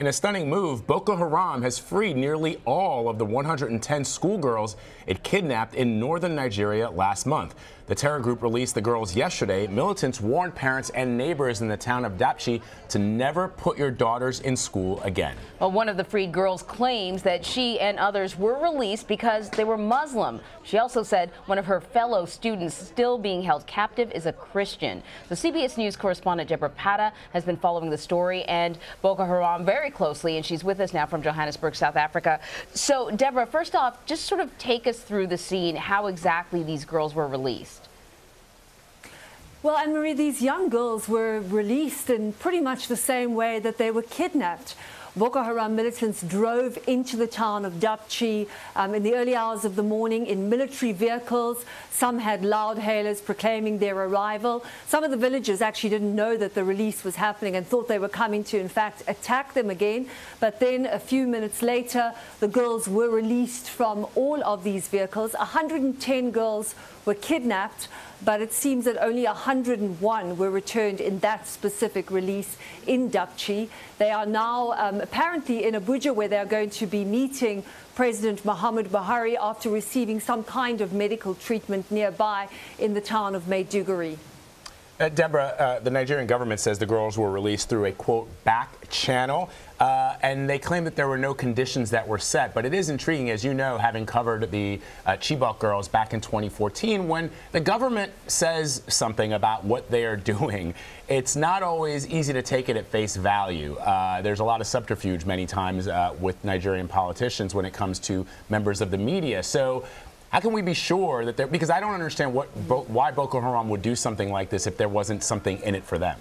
In a stunning move, Boko Haram has freed nearly all of the 110 schoolgirls it kidnapped in northern Nigeria last month. The terror group released the girls yesterday. Militants warned parents and neighbors in the town of Dapchi to never put your daughters in school again. Well, one of the freed girls claims that she and others were released because they were Muslim. She also said one of her fellow students still being held captive is a Christian. The CBS News correspondent Debora Patta has been following the story and Boko Haram very closely, and she's with us now from Johannesburg, South Africa. So, Debora, first off, just sort of take us through the scene, how exactly these girls were released. Well, Anne-Marie, these young girls were released in pretty much the same way that they were kidnapped. Boko Haram militants drove into the town of Dapchi in the early hours of the morning in military vehicles. Some had loud hailers proclaiming their arrival. Some of the villagers actually didn't know that the release was happening and thought they were coming to, in fact, attack them again. But then a few minutes later, the girls were released from all of these vehicles. 110 girls were kidnapped, but it seems that only 101 were returned in that specific release in Dapchi. They are now apparently in Abuja, where they are going to be meeting President Muhammadu Buhari after receiving some kind of medical treatment nearby in the town of Maiduguri. Debora, the Nigerian government says the girls were released through a, quote, back channel, and they claim that there were no conditions that were set. But it is intriguing, as you know, having covered the Chibok girls back in 2014, when the government says something about what they are doing, it's not always easy to take it at face value. There's a lot of subterfuge many times with Nigerian politicians when it comes to members of the media. So how can we be sure that because I don't understand why Boko Haram would do something like this if there wasn't something in it for them?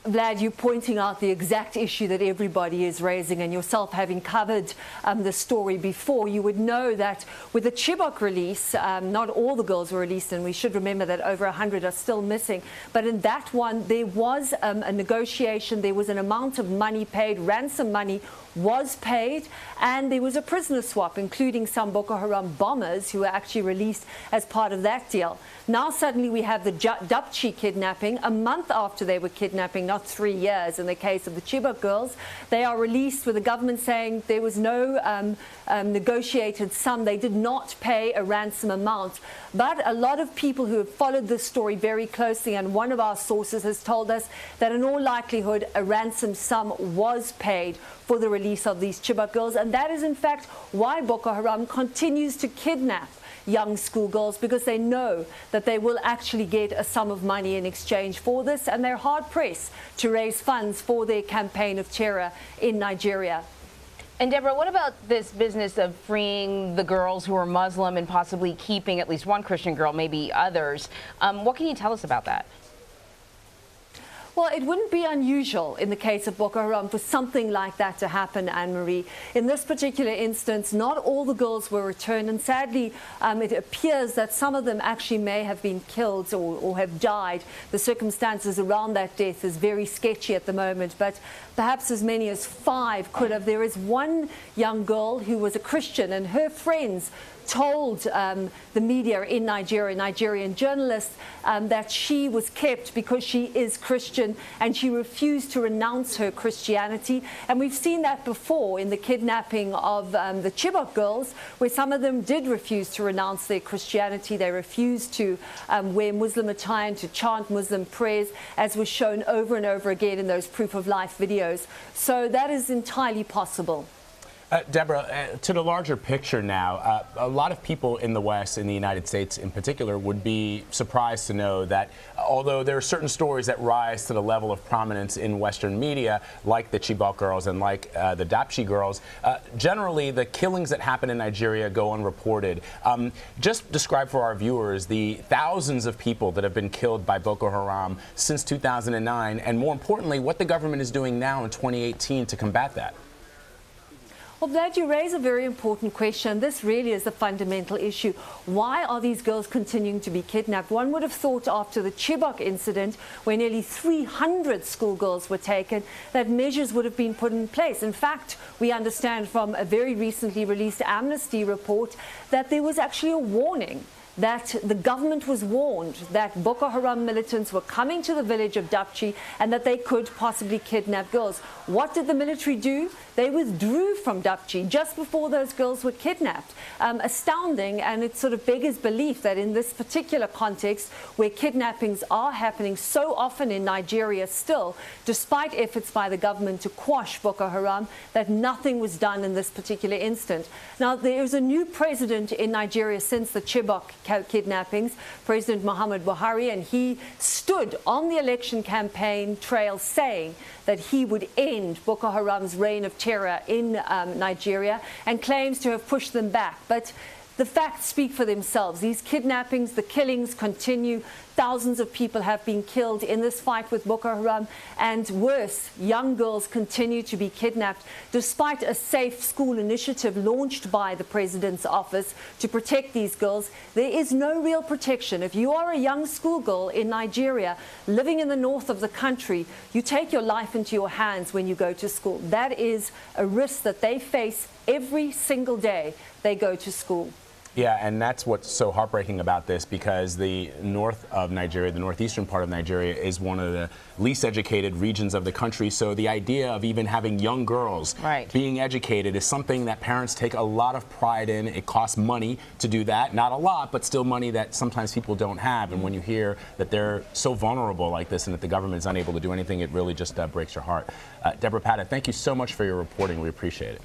Vlad, you're pointing out the exact issue that everybody is raising, and yourself having covered the story before, you would know that with the Chibok release, not all the girls were released, and we should remember that over 100 are still missing. But in that one, there was a negotiation, there was an amount of money paid, ransom money was paid, and there was a prisoner swap, including some Boko Haram bombers who were actually released as part of that deal. Now suddenly we have the Dapchi kidnapping, a month after they were kidnapping, not 3 years in the case of the Chibok girls. They are released with the government saying there was no negotiated sum. They did not pay a ransom amount. But a lot of people who have followed this story very closely, and one of our sources has told us that in all likelihood a ransom sum was paid for the release of these Chibok girls, and that is in fact why Boko Haram continues to kidnap young schoolgirls, because they know that they will actually get a sum of money in exchange for this, and they're hard-pressed to raise funds for their campaign of terror in Nigeria. And Debora, what about this business of freeing the girls who are Muslim and possibly keeping at least one Christian girl, maybe others? What can you tell us about that? Well, it wouldn't be unusual in the case of Boko Haram for something like that to happen, Anne-Marie. In this particular instance, not all the girls were returned, and sadly, it appears that some of them actually may have been killed or have died. The circumstances around that death is very sketchy at the moment, but perhaps as many as 5 could have. There is one young girl who was a Christian, and her friends told the media in Nigeria, Nigerian journalists, that she was kept because she is Christian and she refused to renounce her Christianity. And we've seen that before in the kidnapping of the Chibok girls, where some of them did refuse to renounce their Christianity. They refused to wear Muslim attire and to chant Muslim prayers, as was shown over and over again in those proof of life videos. So that is entirely possible. Debora, to the larger picture now, a lot of people in the West, in the United States in particular, would be surprised to know that although there are certain stories that rise to the level of prominence in Western media, like the Chibok girls and like the Dapchi girls, generally the killings that happen in Nigeria go unreported. Just describe for our viewers the thousands of people that have been killed by Boko Haram since 2009, and more importantly, what the government is doing now in 2018 to combat that. Well, Vlad, you raise a very important question. This really is the fundamental issue. Why are these girls continuing to be kidnapped? One would have thought after the Chibok incident, where nearly 300 schoolgirls were taken, that measures would have been put in place. In fact, we understand from a very recently released Amnesty report that there was actually a warning that the government was warned that Boko Haram militants were coming to the village of Dapchi and that they could possibly kidnap girls. What did the military do? They withdrew from Dapchi just before those girls were kidnapped. Astounding, and it sort of beggars belief that in this particular context, where kidnappings are happening so often in Nigeria still, despite efforts by the government to quash Boko Haram, that nothing was done in this particular instant. Now, there is a new president in Nigeria since the Chibok kidnappings, President Muhammad Buhari, and he stood on the election campaign trail saying that he would end Boko Haram's reign of terror in Nigeria, and claims to have pushed them back. But the facts speak for themselves. These kidnappings, the killings continue. Thousands of people have been killed in this fight with Boko Haram, and worse, young girls continue to be kidnapped despite a safe school initiative launched by the president's office to protect these girls. There is no real protection. If you are a young schoolgirl in Nigeria living in the north of the country, you take your life into your hands when you go to school. That is a risk that they face every single day they go to school. Yeah, and that's what's so heartbreaking about this, because the north of Nigeria, the northeastern part of Nigeria, is one of the least educated regions of the country. So the idea of even having young girls being educated is something that parents take a lot of pride in. It costs money to do that. Not a lot, but still money that sometimes people don't have. And when you hear that they're so vulnerable like this and that the government is unable to do anything, it really just breaks your heart. Debora Patta, thank you so much for your reporting. We appreciate it.